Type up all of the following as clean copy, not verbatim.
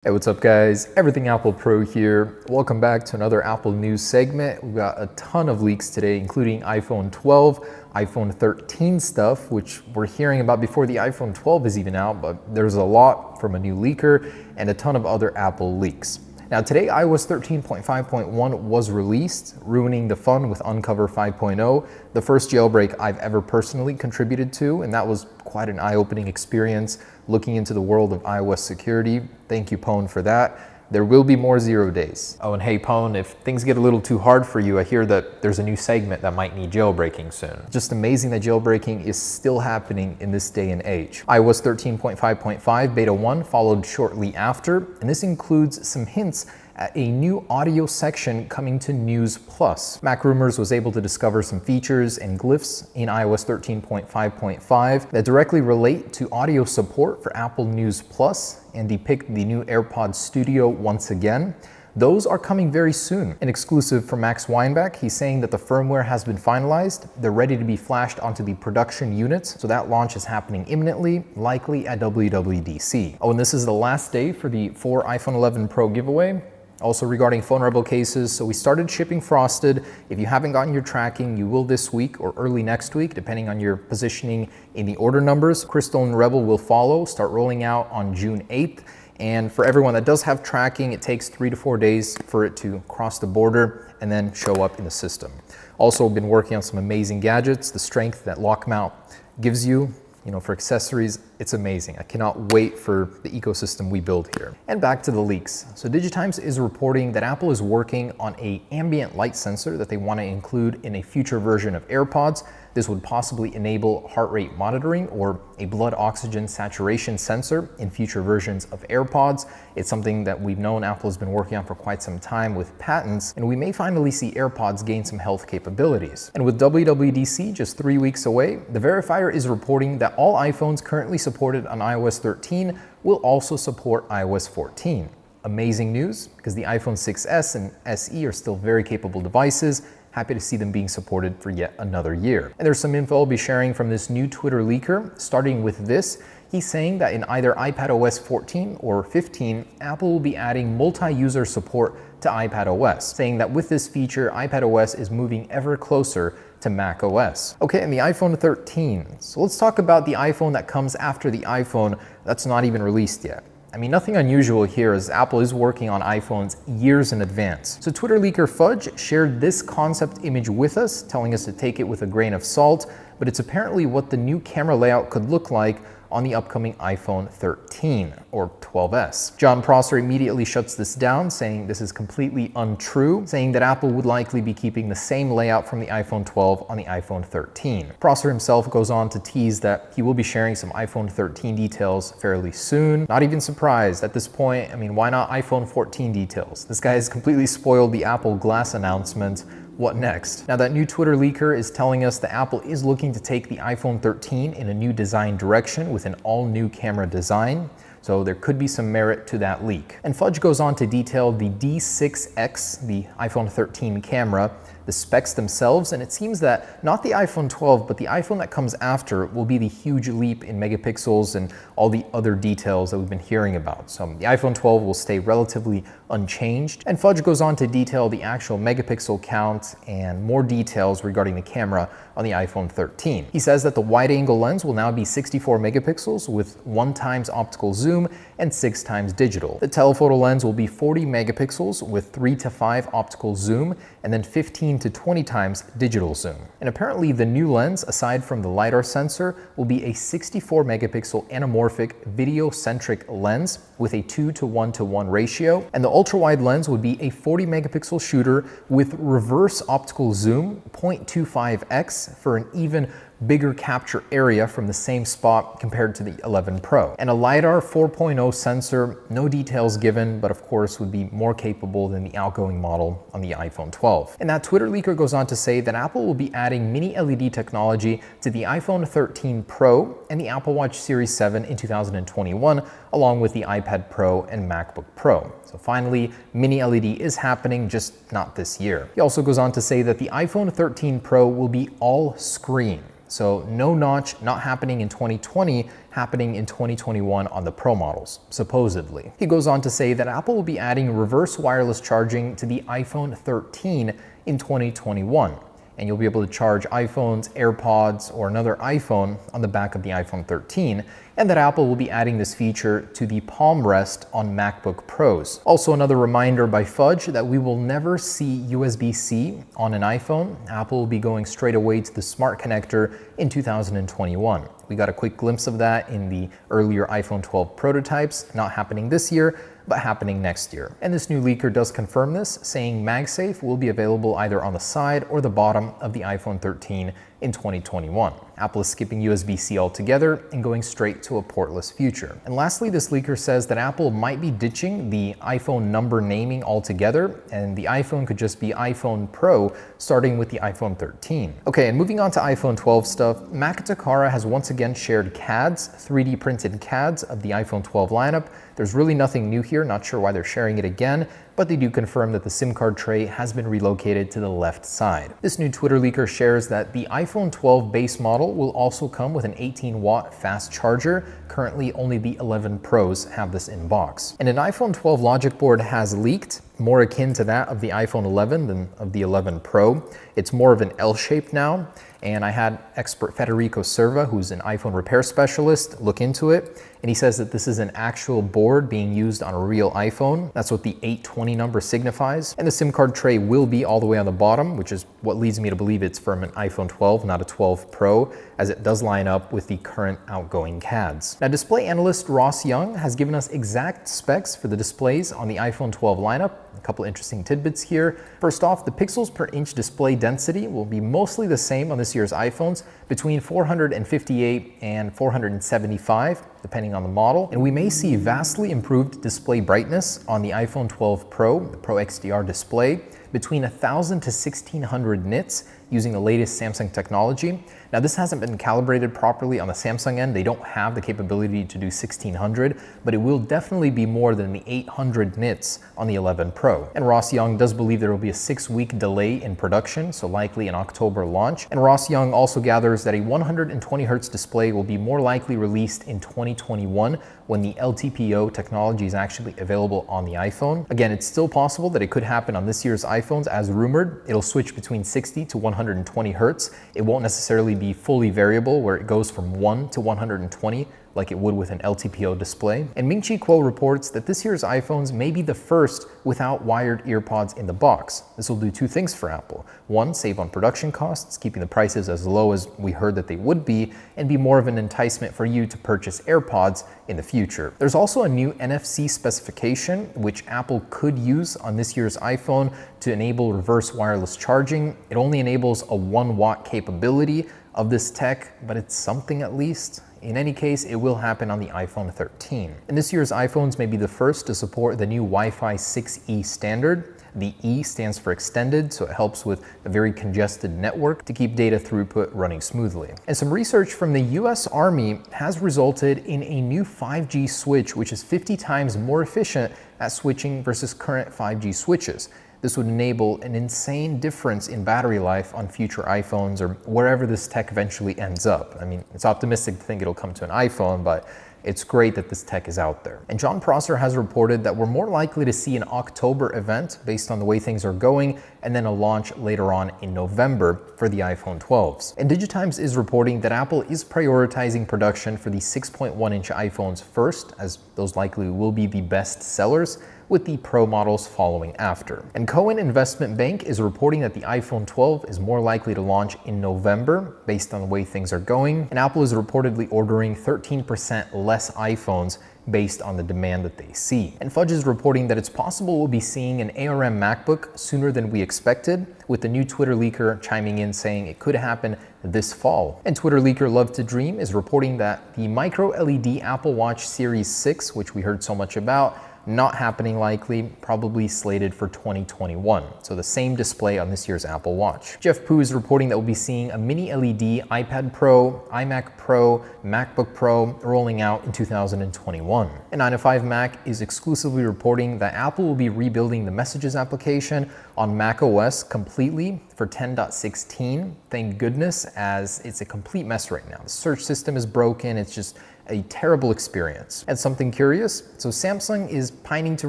Hey, what's up guys? Everything Apple Pro here. Welcome back to another Apple news segment. We've got a ton of leaks today, including iPhone 12, iPhone 13 stuff, which we're hearing about before the iPhone 12 is even out, but there's a lot from a new leaker and a ton of other Apple leaks. Now today, iOS 13.5.1 was released, ruining the fun with Uncover 5.0, the first jailbreak I've ever personally contributed to, and that was quite an eye-opening experience looking into the world of iOS security. Thank you, Pwn, for that. There will be more 0 days. Oh, and hey, Pwn, if things get a little too hard for you, I hear that there's a new segment that might need jailbreaking soon. Just amazing that jailbreaking is still happening in this day and age. iOS 13.5.5 Beta 1 followed shortly after, and this includes some hints at a new audio section coming to News Plus. MacRumors was able to discover some features and glyphs in iOS 13.5.5 that directly relate to audio support for Apple News Plus and depict the new AirPods Studio once again. Those are coming very soon. An exclusive from Max Weinbach, he's saying that the firmware has been finalized. They're ready to be flashed onto the production units, so that launch is happening imminently, likely at WWDC. Oh, and this is the last day for the 4 iPhone 11 Pro giveaway. Also regarding phone rebel cases, so we started shipping frosted. If you haven't gotten your tracking, you will this week or early next week, depending on your positioning in the order numbers. Crystal and Rebel will follow, start rolling out on June 8th. And for everyone that does have tracking, it takes 3 to 4 days for it to cross the border and then show up in the system. Also been working on some amazing gadgets. The strength that lock mount gives you, for accessories, it's amazing. I cannot wait for the ecosystem we build here. And back to the leaks. So Digitimes is reporting that Apple is working on an ambient light sensor that they want to include in a future version of AirPods. This would possibly enable heart rate monitoring or a blood oxygen saturation sensor in future versions of AirPods. It's something that we've known Apple has been working on for quite some time with patents, and we may finally see AirPods gain some health capabilities. And with WWDC just 3 weeks away, the verifier is reporting that all iPhones currently supported on iOS 13 will also support iOS 14. Amazing news, because the iPhone 6s and SE are still very capable devices. Happy to see them being supported for yet another year. And there's some info I'll be sharing from this new Twitter leaker, starting with this. He's saying that in either iPadOS 14 or 15, Apple will be adding multi-user support to iPadOS, saying that with this feature, iPadOS is moving ever closer to macOS. Okay, and the iPhone 13. So let's talk about the iPhone that comes after the iPhone that's not even released yet. I mean, nothing unusual here as Apple is working on iPhones years in advance. So Twitter leaker Fudge shared this concept image with us, telling us to take it with a grain of salt, but it's apparently what the new camera layout could look like on the upcoming iPhone 13 or 12s. John Prosser immediately shuts this down, saying this is completely untrue, saying that Apple would likely be keeping the same layout from the iPhone 12 on the iPhone 13. Prosser himself goes on to tease that he will be sharing some iPhone 13 details fairly soon. Not even surprised at this point. I mean, why not iPhone 14 details? This guy has completely spoiled the Apple Glass announcement. What next? Now that new Twitter leaker is telling us that Apple is looking to take the iPhone 13 in a new design direction with an all-new camera design. So there could be some merit to that leak. And Fudge goes on to detail the D6X, the iPhone 13 camera, the specs themselves, and it seems that not the iPhone 12, but the iPhone that comes after will be the huge leap in megapixels and all the other details that we've been hearing about. So the iPhone 12 will stay relatively unchanged. And Fudge goes on to detail the actual megapixel count and more details regarding the camera on the iPhone 13. He says that the wide-angle lens will now be 64 megapixels with 1x optical zoom and 6x digital. The telephoto lens will be 40 megapixels with 3 to 5 optical zoom and then 15 to 20 times digital zoom. And apparently the new lens, aside from the LiDAR sensor, will be a 64 megapixel anamorphic video-centric lens with a 2:1:1 ratio. And the ultra-wide lens would be a 40 megapixel shooter with reverse optical zoom, 0.25x, for an even bigger capture area from the same spot compared to the 11 Pro. And a LiDAR 4.0 sensor, no details given, but of course would be more capable than the outgoing model on the iPhone 12. And that Twitter leaker goes on to say that Apple will be adding mini LED technology to the iPhone 13 Pro and the Apple Watch Series 7 in 2021, along with the iPad Pro and MacBook Pro. So finally, mini LED is happening, just not this year. He also goes on to say that the iPhone 13 Pro will be all screen. So no notch not happening in 2020, happening in 2021 on the Pro models, supposedly. He goes on to say that Apple will be adding reverse wireless charging to the iPhone 13 in 2021. And you'll be able to charge iPhones, AirPods, or another iPhone on the back of the iPhone 13, and that Apple will be adding this feature to the palm rest on MacBook Pros. Also, another reminder by Fudge that we will never see USB-C on an iPhone. Apple will be going straight away to the smart connector in 2021. We got a quick glimpse of that in the earlier iPhone 12 prototypes, not happening this year, but happening next year. And this new leaker does confirm this, saying MagSafe will be available either on the side or the bottom of the iPhone 13 in 2021. Apple is skipping USB-C altogether and going straight to a portless future. And lastly, this leaker says that Apple might be ditching the iPhone number naming altogether, and the iPhone could just be iPhone Pro, starting with the iPhone 13. Okay, and moving on to iPhone 12 stuff, Macotakara has once again shared CADs, 3D printed CADs of the iPhone 12 lineup. There's really nothing new here, not sure why they're sharing it again, but they do confirm that the SIM card tray has been relocated to the left side. This new Twitter leaker shares that the iPhone 12 base model will also come with an 18-watt fast charger. Currently, only the 11 Pros have this in box. And an iPhone 12 logic board has leaked, more akin to that of the iPhone 11 than of the 11 Pro. It's more of an L shape now, and I had expert Federico Serva, who's an iPhone repair specialist, look into it, and he says that this is an actual board being used on a real iPhone. That's what the 820 number signifies. And the SIM card tray will be all the way on the bottom, which is what leads me to believe it's from an iPhone 12, not a 12 Pro, as it does line up with the current outgoing CADs. Now, display analyst Ross Young has given us exact specs for the displays on the iPhone 12 lineup. A couple interesting tidbits here. First off, the pixels per inch display density will be mostly the same on this year's iPhones, between 458 and 475, depending on the model. And we may see vastly improved display brightness on the iPhone 12 Pro, the Pro XDR display, between 1,000 to 1,600 nits using the latest Samsung technology. Now, this hasn't been calibrated properly on the Samsung end. They don't have the capability to do 1,600, but it will definitely be more than the 800 nits on the 11 Pro. And Ross Young does believe there will be a 6-week delay in production, so likely an October launch. And Ross Young also gathers that a 120 Hz display will be more likely released in 2021 when the LTPO technology is actually available on the iPhone. Again, it's still possible that it could happen on this year's iPhones as rumored. It'll switch between 60 to 120 Hz. It won't necessarily be fully variable where it goes from 1 to 120 like it would with an LTPO display. And Ming-Chi Kuo reports that this year's iPhones may be the first without wired earpods in the box. This will do two things for Apple. One, save on production costs, keeping the prices as low as we heard that they would be, and be more of an enticement for you to purchase AirPods in the future. There's also a new NFC specification, which Apple could use on this year's iPhone to enable reverse wireless charging. It only enables a 1-watt capability of this tech, but it's something at least. In any case, it will happen on the iPhone 13. And this year's iPhones may be the first to support the new Wi-Fi 6E standard. The E stands for extended, so it helps with a very congested network to keep data throughput running smoothly. And some research from the US Army has resulted in a new 5G switch, which is 50 times more efficient at switching versus current 5G switches. This would enable an insane difference in battery life on future iPhones or wherever this tech eventually ends up. I mean, it's optimistic to think it'll come to an iPhone, but it's great that this tech is out there. And John Prosser has reported that we're more likely to see an October event based on the way things are going, and then a launch later on in November for the iPhone 12s. And Digitimes is reporting that Apple is prioritizing production for the 6.1-inch iPhones first, as those likely will be the best sellers, with the Pro models following after. And Cohen Investment Bank is reporting that the iPhone 12 is more likely to launch in November based on the way things are going, and Apple is reportedly ordering 13% less iPhones based on the demand that they see. And Fudge is reporting that it's possible we'll be seeing an ARM MacBook sooner than we expected, with the new Twitter leaker chiming in saying it could happen this fall. And Twitter leaker Love to Dream is reporting that the micro LED Apple Watch Series 6, which we heard so much about, not happening likely, probably slated for 2021. So the same display on this year's Apple Watch. Jeff Pu is reporting that we'll be seeing a mini LED iPad Pro, iMac Pro, MacBook Pro rolling out in 2021. And 9to5Mac is exclusively reporting that Apple will be rebuilding the Messages application on macOS completely for 10.16. Thank goodness, as it's a complete mess right now. The search system is broken. It's just a terrible experience. And something curious, so Samsung is pining to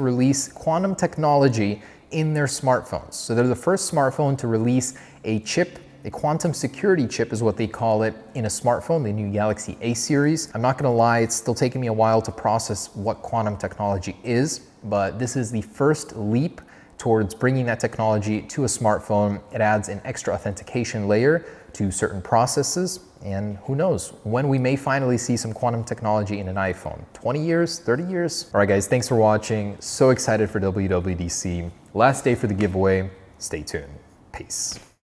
release quantum technology in their smartphones. So they're the first smartphone to release a chip, a quantum security chip is what they call it, in a smartphone, the new Galaxy A series. I'm not gonna lie, it's still taking me a while to process what quantum technology is, but this is the first leap towards bringing that technology to a smartphone. It adds an extra authentication layer to certain processes, and who knows when we may finally see some quantum technology in an iPhone. 20 years, 30 years? All right guys, thanks for watching. So excited for WWDC. Last day for the giveaway. Stay tuned. Peace.